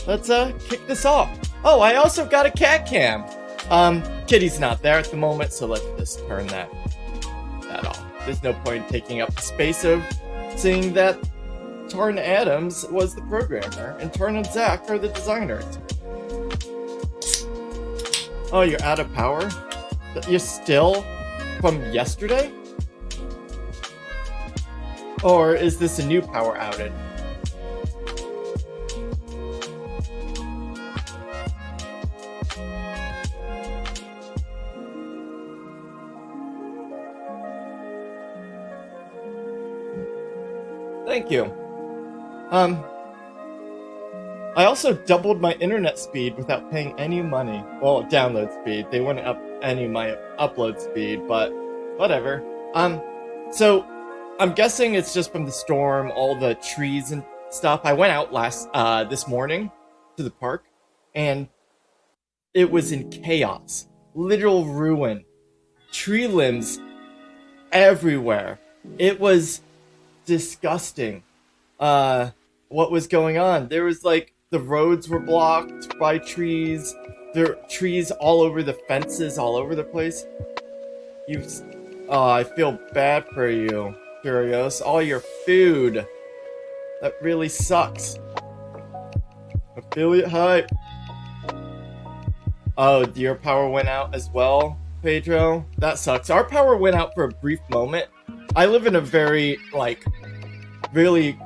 let's kick this off. Oh, I also got a cat cam. Kitty's not there at the moment, so let's just turn that off. There's no point in taking up the space of seeing that Tarn Adams was the programmer and Tarn and Zach are the designers. Oh, you're out of power? You're still from yesterday? Or is this a new power outage? Thank you. I also doubled my internet speed without paying any money. Well, download speed. They wouldn't up any of my upload speed, but whatever. So I'm guessing it's just from the storm, all the trees and stuff. I went out this morning to the park, and it was in chaos. Literal ruin. Tree limbs everywhere. It was disgusting. What was going on? There was the roads were blocked by trees. There are trees all over the fences, all over the place. I feel bad for you, Curios. All your food. That really sucks. Affiliate hype. Oh, your power went out as well, Pedro? That sucks. Our power went out for a brief moment. I live in a very, really...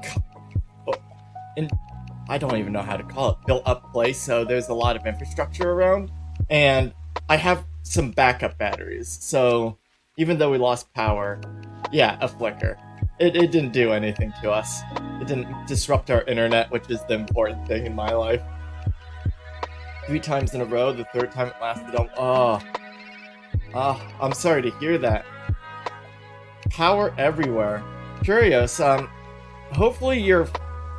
I don't even know how to call it, built up place, so there's a lot of infrastructure around, and I have some backup batteries, so even though we lost power, yeah, a flicker. It didn't do anything to us. It didn't disrupt our internet, which is the important thing in my life. 3 times in a row, the 3rd time it lasted I'm sorry to hear that. Power everywhere. Curious, hopefully your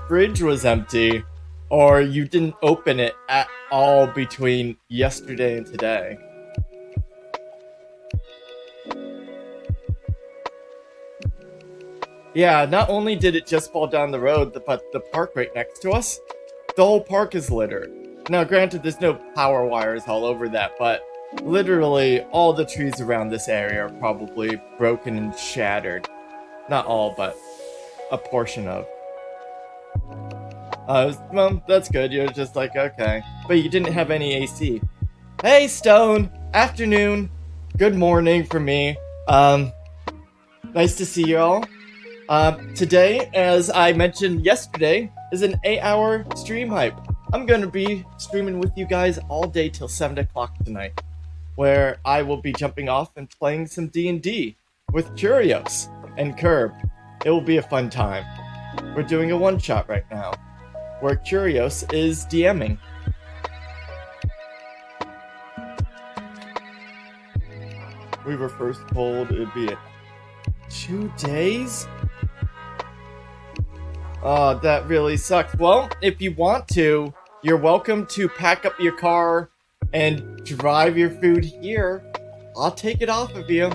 fridge was empty, or you didn't open it at all between yesterday and today. Yeah, not only did it just fall down the road, but the park right next to us, the whole park is littered. Now, granted, there's no power wires all over that, but literally all the trees around this area are probably broken and shattered. Not all, but a portion of. Well, that's good. You're just okay. But you didn't have any AC. Hey, Stone! Afternoon! Good morning for me. Nice to see you all. Today, as I mentioned yesterday, is an 8-hour stream hype. I'm gonna be streaming with you guys all day till 7 o'clock tonight, where I will be jumping off and playing some D&D with Curios and Curb. It will be a fun time. We're doing a one-shot right now, where Curios is DMing. We were first told it'd be 2 days? Oh, that really sucks. Well, if you want to, you're welcome to pack up your car and drive your food here. I'll take it off of you.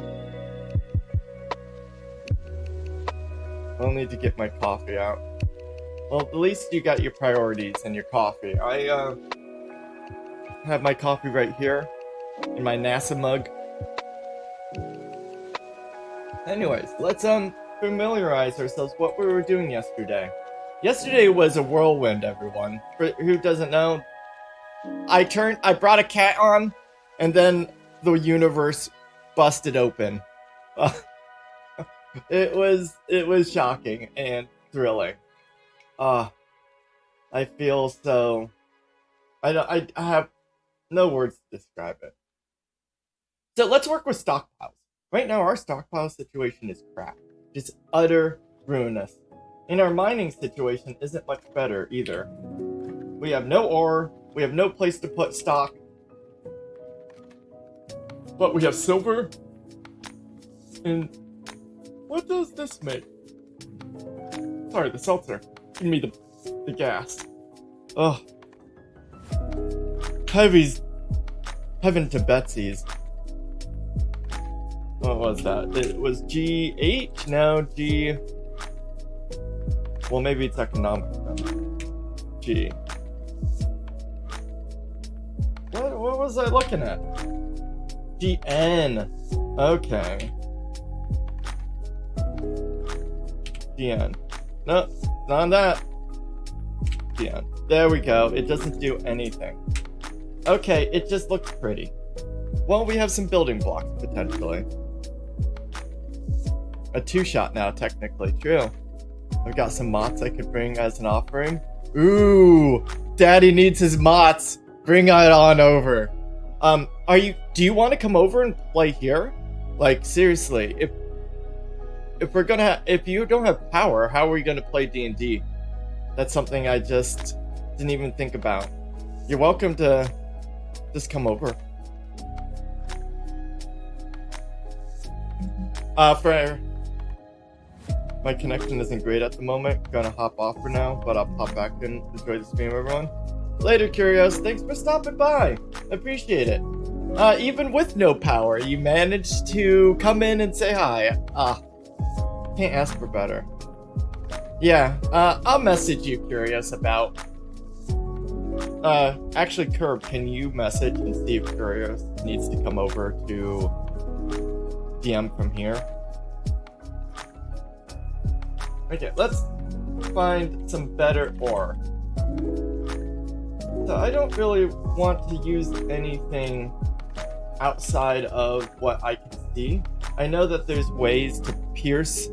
I'll need to get my coffee out. Well, at least you got your priorities and your coffee. I have my coffee right here in my NASA mug. Anyways, let's familiarize ourselves what we were doing yesterday. Yesterday was a whirlwind, everyone. For who doesn't know, I brought a cat on, and then the universe busted open. It was shocking and thrilling. I feel so... I have no words to describe it. So let's work with stockpiles. Right now, our stockpile situation is crap. Just utter ruinous. And our mining situation isn't much better either. We have no ore, we have no place to put stock. But we have silver. And what does this make? Sorry, the seltzer. Give me the gas. Ugh. Heaven to Betsy's. What was that? It was G8? No, G... Well, maybe it's economic then. G. What was I looking at? GN. Okay. GN. No, not on that. GN. There we go. It doesn't do anything. Okay, it just looks pretty. Well, we have some building blocks, potentially. A 2-shot now, technically. True. I've got some mots I could bring as an offering. Ooh! Daddy needs his mots! Bring it on over. Do you want to come over and play here? Like, seriously, if you don't have power, how are we gonna play D&D? That's something I just didn't even think about. You're welcome to just come over. My connection isn't great at the moment. Gonna hop off for now, but I'll pop back and enjoy the stream, everyone. Later, Curios. Thanks for stopping by. Appreciate it. Even with no power, you managed to come in and say hi. Can't ask for better. Yeah, I'll message you, Curious, about... actually, Curb, can you message and see if Curious needs to come over to DM from here? Okay, let's find some better ore. So I don't really want to use anything outside of what I can see. I know that there's ways to pierce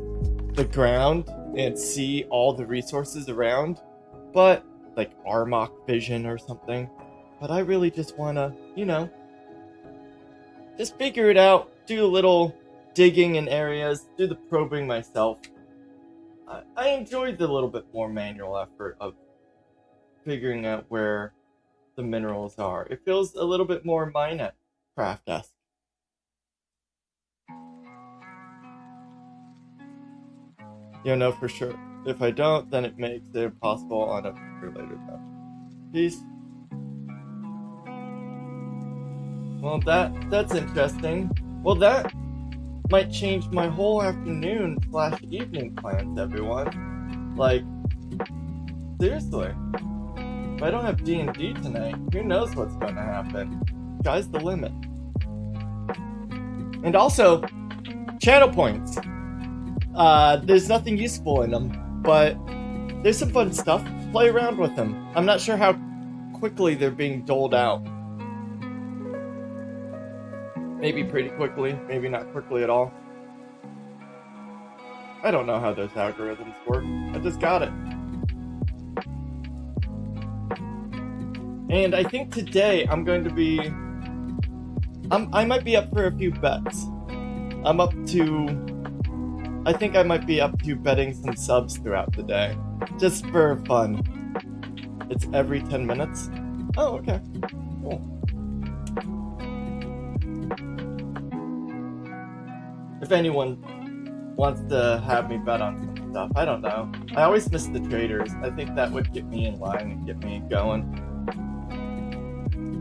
the ground and see all the resources around, but like Armok vision or something. But I really just want to, just figure it out, do a little digging in areas, do the probing myself. I enjoyed the little bit more manual effort of figuring out where the minerals are. It feels a little bit more Minecraft-esque. You know for sure. If I don't, then it makes it impossible on a future later time. Peace. Well, that's interesting. Well, that might change my whole afternoon / evening plans, everyone. Like, seriously. If I don't have D&D tonight, who knows what's gonna happen? Sky's the limit. And also, channel points. There's nothing useful in them, but there's some fun stuff. Play around with them. I'm not sure how quickly they're being doled out. Maybe pretty quickly, maybe not quickly at all. I don't know how those algorithms work. I just got it. And I think today I'm going to be... I might be up for a few bets. I think I might be up to betting some subs throughout the day. Just for fun. It's every 10 minutes. Oh, okay. Cool. If anyone wants to have me bet on some stuff, I don't know. I always miss the traders. I think that would get me in line and get me going.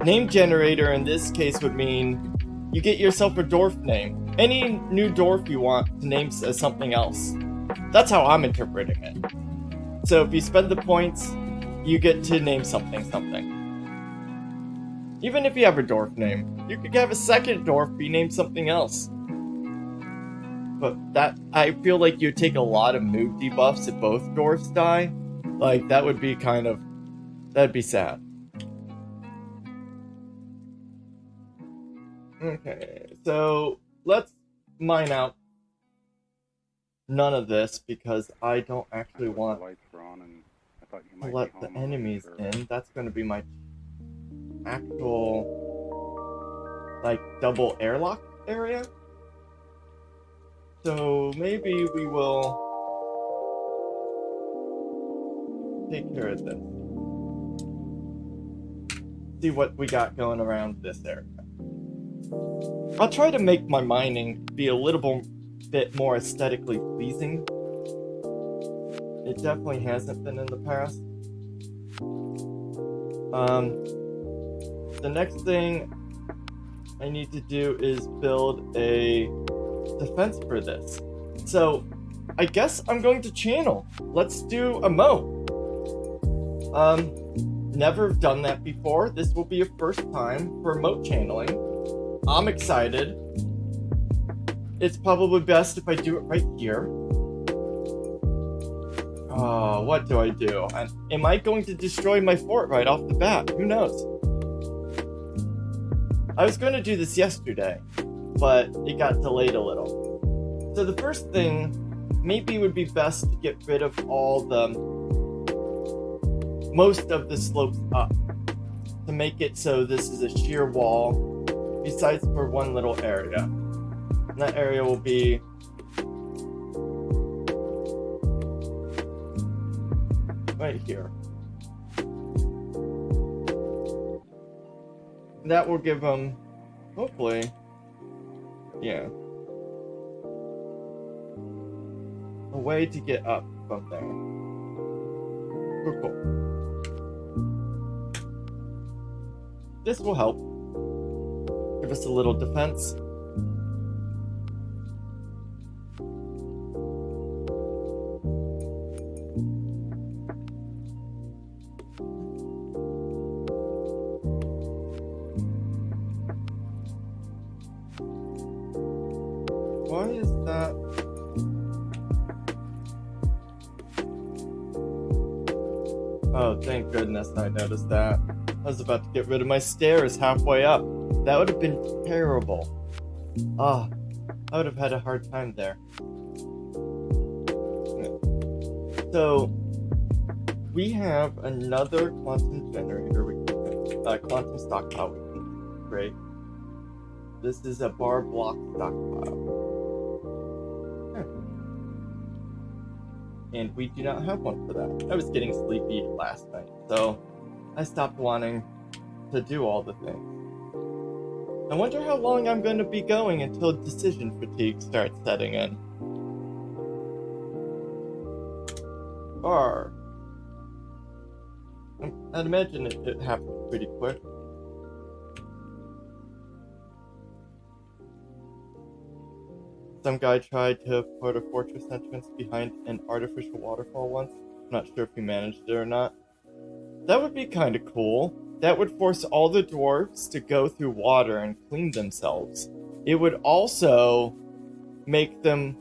Name generator in this case would mean you get yourself a dwarf name. Any new dwarf you want to name as something else. That's how I'm interpreting it. So if you spend the points, you get to name something. Even if you have a dwarf name, you could have a second dwarf be named something else. But that, I feel like you'd take a lot of move debuffs if both dwarfs die. Like, that would be that'd be sad. Okay, so let's mine out none of this because I don't actually want to let the enemies in. That's going to be my actual, like, double airlock area. So maybe we will take care of this. See what we got going around this area. I'll try to make my mining be a little bit more aesthetically pleasing. It definitely hasn't been in the past. The next thing I need to do is build a defense for this. So I guess I'm going to channel. Let's do a moat. never done that before. This will be a first time for remote channeling. I'm excited. It's probably best if I do it right here. What do I do? And am I going to destroy my fort right off the bat? Who knows? I was going to do this yesterday, but it got delayed a little. So the first thing, maybe it would be best to get rid of most of the slopes up to make it so this is a sheer wall, besides for one little area. And that area will be right here. That will give them, hopefully, yeah, a way to get up from there. Cool. This will help give us a little defense. Why is that? Oh, thank goodness I noticed that. I was about to get rid of my stairs halfway up. That would have been terrible. I would have had a hard time there. So, we have another quantum generator, quantum stockpile we can create. This is a bar block stockpile. And we do not have one for that. I was getting sleepy last night, so I stopped wanting to do all the things. I wonder how long I'm going to be going until decision fatigue starts setting in. Bar. I'd imagine it happens pretty quick. Some guy tried to put a fortress entrance behind an artificial waterfall once. I'm not sure if he managed it or not. That would be kind of cool. That would force all the dwarves to go through water and clean themselves. It would also make them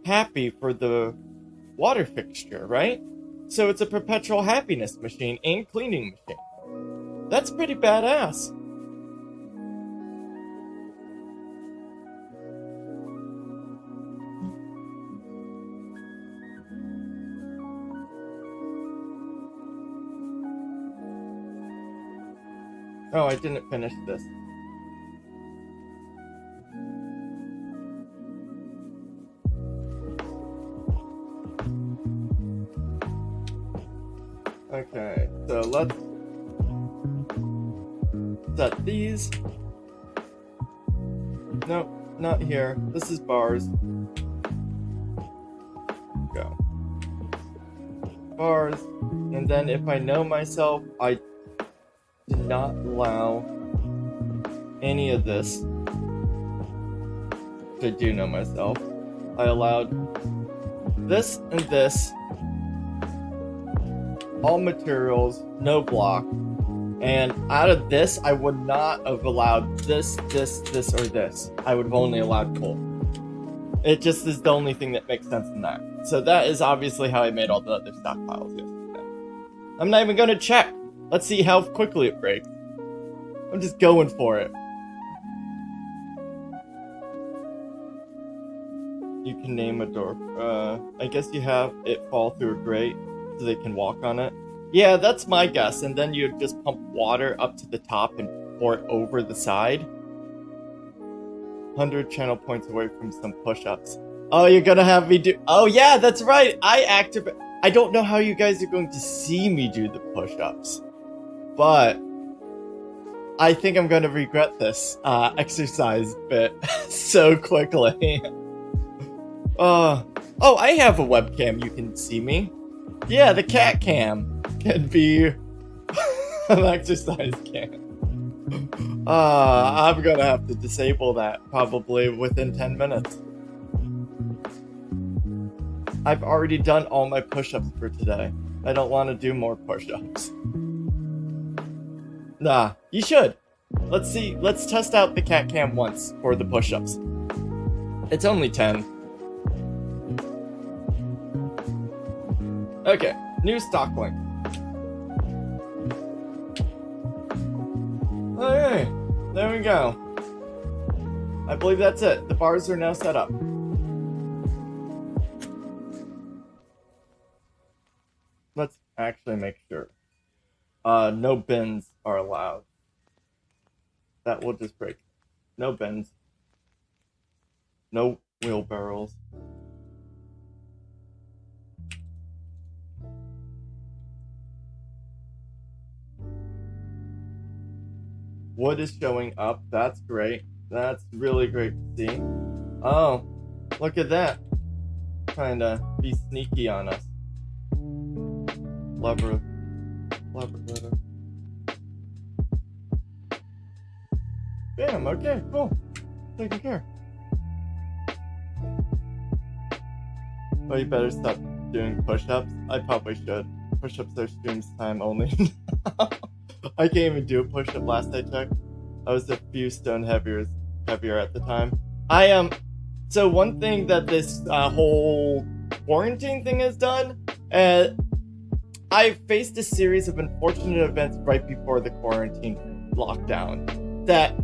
happy for the water fixture, right? So it's a perpetual happiness machine and cleaning machine. That's pretty badass. Oh, I didn't finish this. Okay, so let's set these. Nope, not here. This is bars. Go. Bars. And then if I know myself, I did not allow any of this. I do know myself. I allowed this and this. All materials, no block. And out of this, I would not have allowed this, this, or this. I would have only allowed coal. It just is the only thing that makes sense in that. So that is obviously how I made all the other stockpiles yesterday. I'm not even going to check. Let's see how quickly it breaks. I'm just going for it. You can name a door. I guess you have it fall through a grate so they can walk on it. Yeah, that's my guess. And then you just pump water up to the top and pour it over the side. 100 channel points away from some push-ups. Oh, you're gonna have me do... Oh, yeah, that's right. I don't know how you guys are going to see me do the push-ups. But I think I'm going to regret this exercise bit so quickly. Oh, I have a webcam you can see me. Yeah, the cat cam can be an exercise cam. I'm going to have to disable that probably within 10 minutes. I've already done all my push-ups for today. I don't want to do more push-ups. Nah, you should. Let's see. Let's test out the cat cam once for the push-ups. It's only 10. Okay, new stock link. Okay, there we go. I believe that's it. The bars are now set up. Let's actually make sure. No bins are allowed. That will just break. No bins. No wheelbarrows. Wood is showing up. That's great. That's really great to see. Oh, look at that. Trying to be sneaky on us. Lever. Bam, okay, cool. Taking care. Oh, you better stop doing push-ups. I probably should. Push-ups are streams time only. I can't even do a push-up last I checked. I was a few stone heavier at the time. So one thing that this whole quarantine thing has done, I faced a series of unfortunate events right before the quarantine lockdown that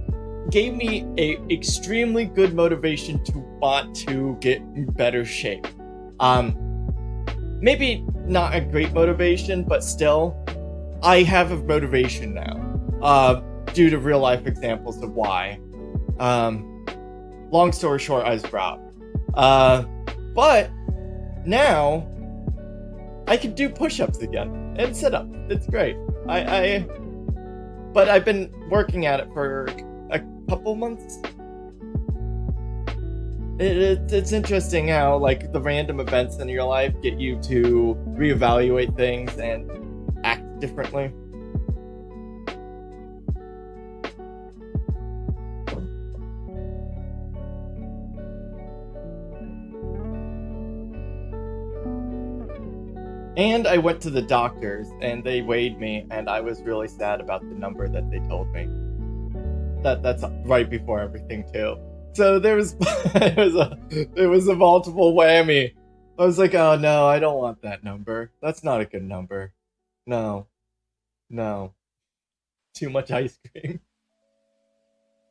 gave me a extremely good motivation to want to get in better shape. Maybe not a great motivation, but still, I have a motivation now, due to real life examples of why. Long story short, I was robbed. But now I can do push-ups again and sit-ups. It's great. But I've been working at it for a couple months. It's interesting how like the random events in your life get you to reevaluate things and act differently. And I went to the doctors and they weighed me and I was really sad about the number that they told me. That's right before everything too. So there was it was a multiple whammy. I was like, oh no, I don't want that number. That's not a good number. No. Too much ice cream.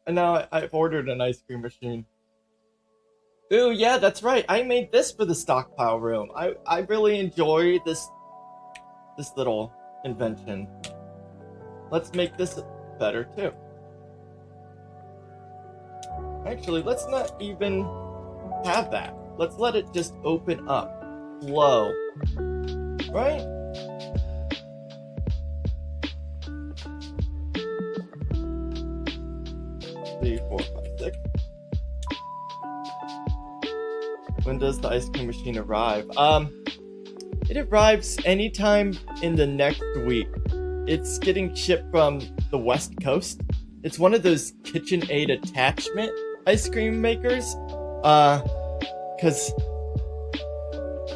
And now I've ordered an ice cream machine. Ooh, yeah, that's right. I made this for the stockpile room. I really enjoy this little invention. Let's make this better too. Actually, let's not even have that. Let's let it just open up. Flow. Right? Three, 4, 5, 6. When does the ice cream machine arrive? It arrives anytime in the next week. It's getting shipped from the West Coast. It's one of those KitchenAid attachment ice cream makers. Cause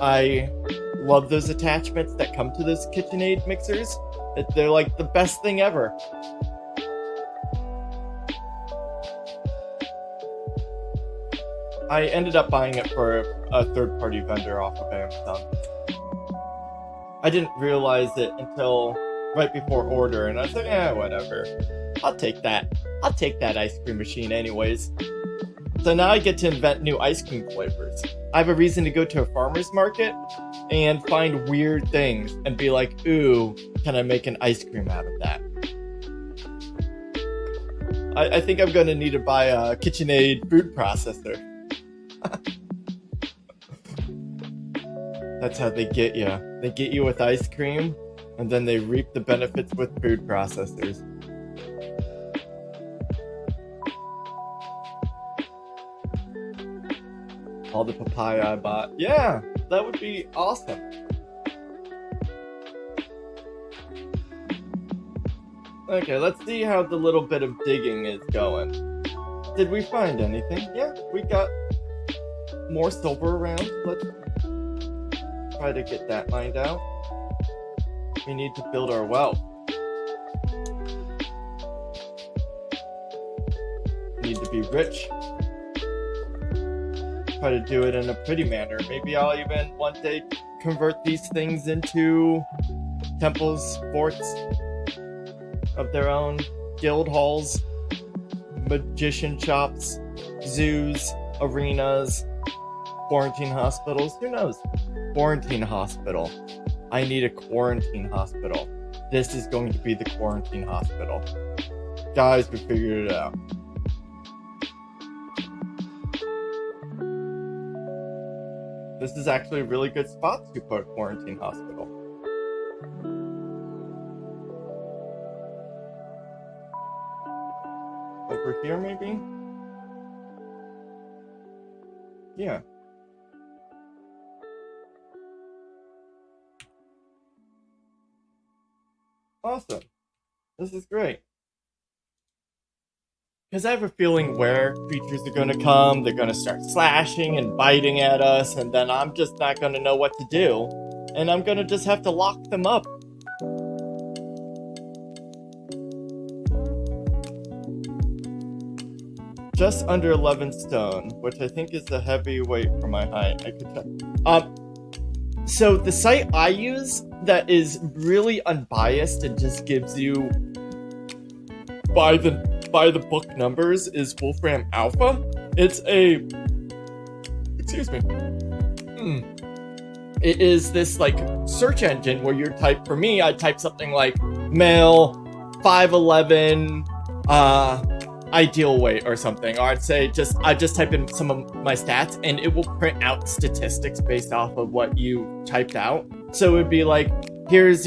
I love those attachments that come to those KitchenAid mixers. They're like the best thing ever. I ended up buying it for a third-party vendor off of Amazon. I didn't realize it until right before order, and I was like, whatever. I'll take that. I'll take that ice cream machine anyways. So now I get to invent new ice cream flavors. I have a reason to go to a farmer's market and find weird things and be like, ooh, can I make an ice cream out of that? I think I'm going to need to buy a KitchenAid food processor. That's how they get you. They get you with ice cream, and then they reap the benefits with food processors. All the papaya I bought. Yeah, that would be awesome. Okay, let's see how the little bit of digging is going. Did we find anything? Yeah, we got more silver around. Let's try to get that mined out. We need to build our wealth. be rich. Try to do it in a pretty manner. Maybe I'll even one day convert these things into temples, forts of their own, guild halls, magician shops, zoos, arenas, quarantine hospitals. Who knows? Quarantine hospital. I need a quarantine hospital. This is going to be the quarantine hospital. Guys, we figured it out. This is actually a really good spot to put a quarantine hospital. Over here, maybe? Yeah. Awesome. This is great. Because I have a feeling where creatures are going to come, they're going to start slashing and biting at us, and then I'm just not going to know what to do. And I'm going to just have to lock them up. Just under 11 stone, which I think is a heavy weight for my height. I could check. So the site I use that is really unbiased and just gives you by the book numbers is Wolfram Alpha. It's a It is this like search engine where for me, I type something like male, 5'11", ideal weight or something, or I'd say I just type in some of my stats and it will print out statistics based off of what you typed out. So it would be like, here's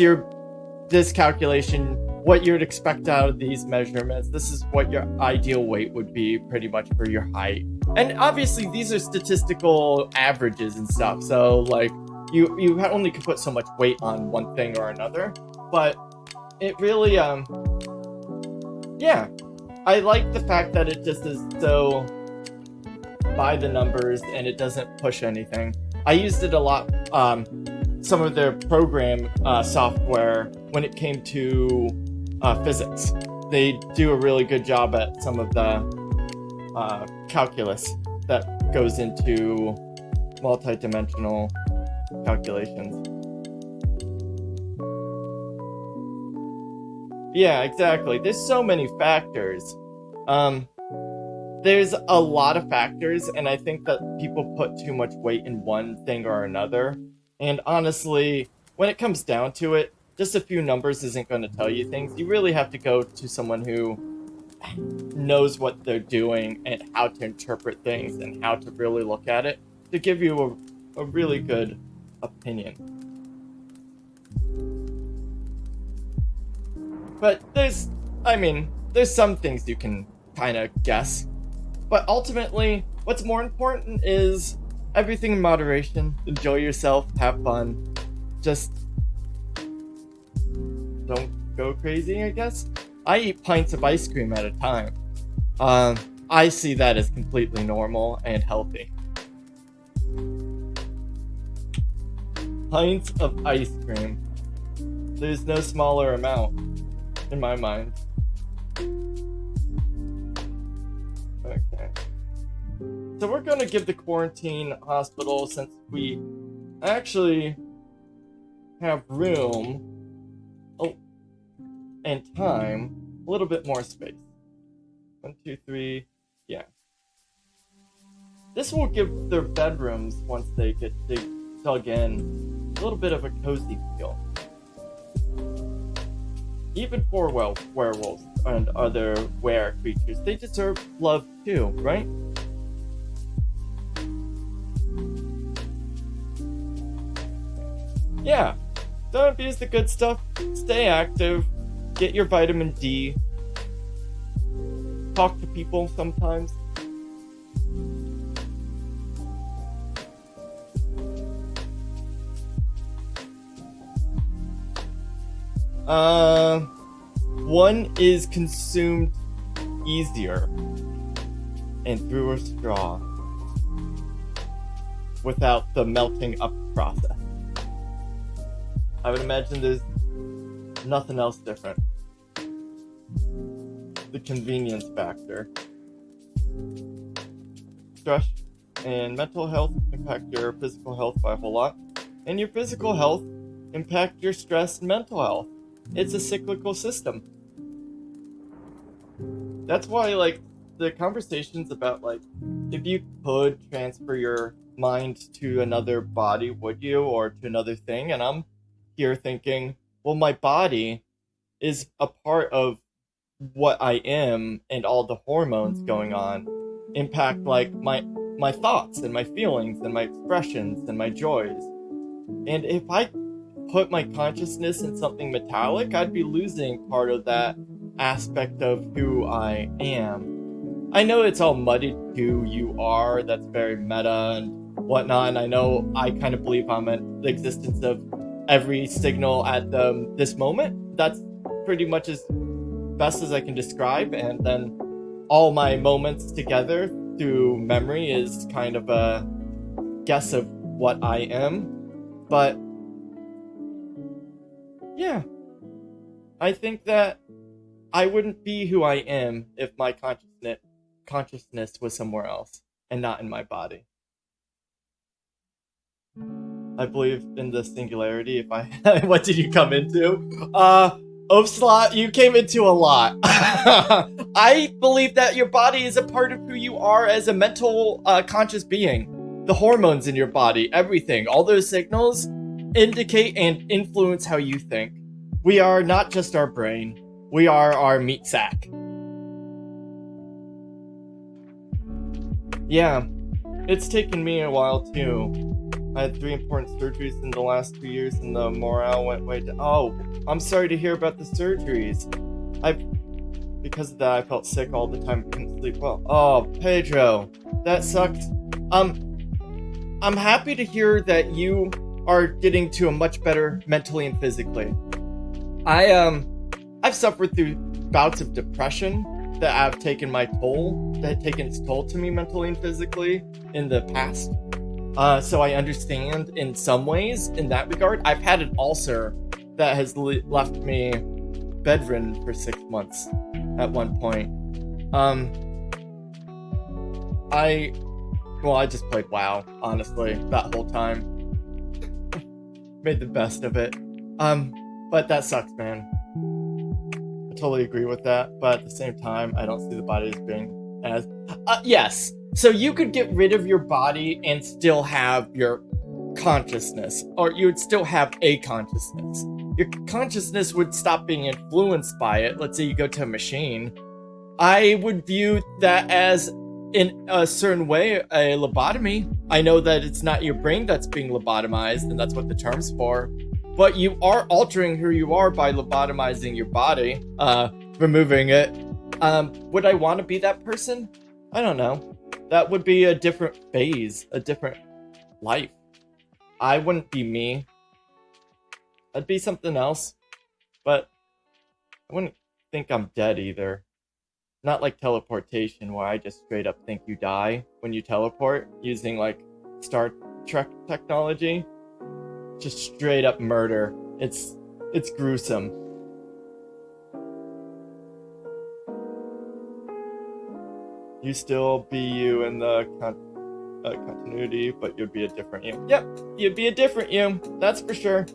this calculation, what you'd expect out of these measurements. This is what your ideal weight would be pretty much for your height. And obviously these are statistical averages and stuff. So like you only can put so much weight on one thing or another, but it really, yeah. I like the fact that it just is so by the numbers and it doesn't push anything. I used it a lot, some of their program software when it came to physics. They do a really good job at some of the calculus that goes into multi-dimensional calculations. Yeah, exactly. There's so many factors. There's a lot of factors, and I think that people put too much weight in one thing or another. And honestly, when it comes down to it, just a few numbers isn't going to tell you things. You really have to go to someone who knows what they're doing and how to interpret things and how to really look at it to give you a really good opinion. But there's some things you can kind of guess. But ultimately, what's more important is everything in moderation. Enjoy yourself, have fun. Just don't go crazy, I guess. I eat pints of ice cream at a time. I see that as completely normal and healthy. Pints of ice cream. There's no smaller amount. In my mind. Okay. So we're going to give the quarantine hospital, since we actually have room and time, a little bit more space. 1, 2, 3, yeah. This will give their bedrooms, once they get dug in, a little bit of a cozy feel. Even for werewolves and other were creatures, they deserve love too, right? Yeah, don't abuse the good stuff, stay active, get your vitamin D, talk to people sometimes. One is consumed easier and through a straw without the melting up process. I would imagine there's nothing else different. The convenience factor. Stress and mental health impact your physical health by a whole lot, and your physical health impact your stress and mental health. It's a cyclical system. That's why, like, the conversations about, like, if you could transfer your mind to another body, would you, or to another thing? And I'm here thinking, well, my body is a part of what I am, and all the hormones going on impact, like, my thoughts and my feelings and my expressions and my joys. And if I put my consciousness in something metallic, I'd be losing part of that aspect of who I am. I know it's all muddied to who you are, that's very meta and whatnot, and I know I kind of believe I'm in the existence of every signal at this moment. That's pretty much as best as I can describe, and then all my moments together through memory is kind of a guess of what I am. But yeah, I think that I wouldn't be who I am if my consciousness was somewhere else and not in my body. I believe in the singularity. If I what did you come into? Oafslot, you came into a lot. I believe that your body is a part of who you are as a mental, conscious being. The hormones in your body, everything, all those signals indicate and influence how you think. We are not just our brain. We are our meat sack. Yeah, it's taken me a while too. I had 3 important surgeries in the last 2 years, and the morale went way down. Oh, I'm sorry to hear about the surgeries. Because of that, I felt sick all the time. Couldn't sleep well. Oh, Pedro, that sucks. I'm happy to hear that you are getting to a much better mentally and physically. I've suffered through bouts of depression that have taken its toll to me mentally and physically in the past. So I understand in some ways in that regard. I've had an ulcer that has left me bedridden for 6 months at one point. I just played WoW, honestly, that whole time. Made the best of it. But that sucks, man. I totally agree with that, but at the same time, I don't see the body as being as... yes! So you could get rid of your body and still have your consciousness, or you would still have a consciousness. Your consciousness would stop being influenced by it. Let's say you go to a machine. I would view that as, in a certain way, a lobotomy. I know that it's not your brain that's being lobotomized, and that's what the term's for, but you are altering who you are by lobotomizing your body, removing it. Would I want to be that person? I don't know. That would be a different phase, a different life. I wouldn't be me. I'd be something else. But I wouldn't think I'm dead either. Not like teleportation, where I just straight up think you die when you teleport using, like, Star Trek technology. Just straight up murder. It's gruesome. You still be you in the continuity, but you'd be a different you. Yep, you'd be a different you. That's for sure.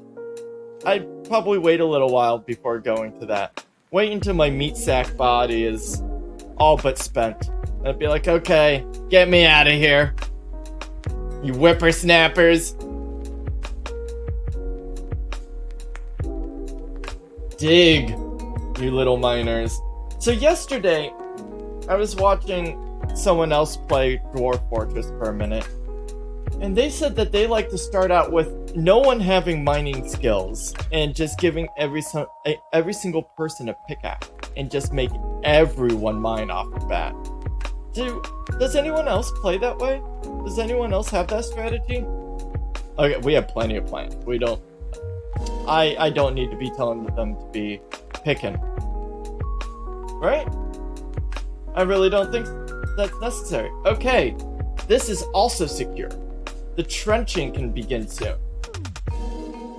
I'd probably wait a little while before going to that. Wait until my meat sack body is all but spent. I'd be like, okay, get me out of here, you whippersnappers. Dig, you little miners. So yesterday, I was watching someone else play Dwarf Fortress for a minute, and they said that they like to start out with no one having mining skills and just giving every single person a pickaxe and just make everyone mine off the bat. Does anyone else play that way? Does anyone else have that strategy? Okay, we have plenty of plans. We don't. I don't need to be telling them to be picking. Right? I really don't think that's necessary. Okay, this is also secure. The trenching can begin soon.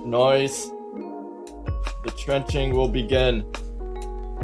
Noise. The trenching will begin.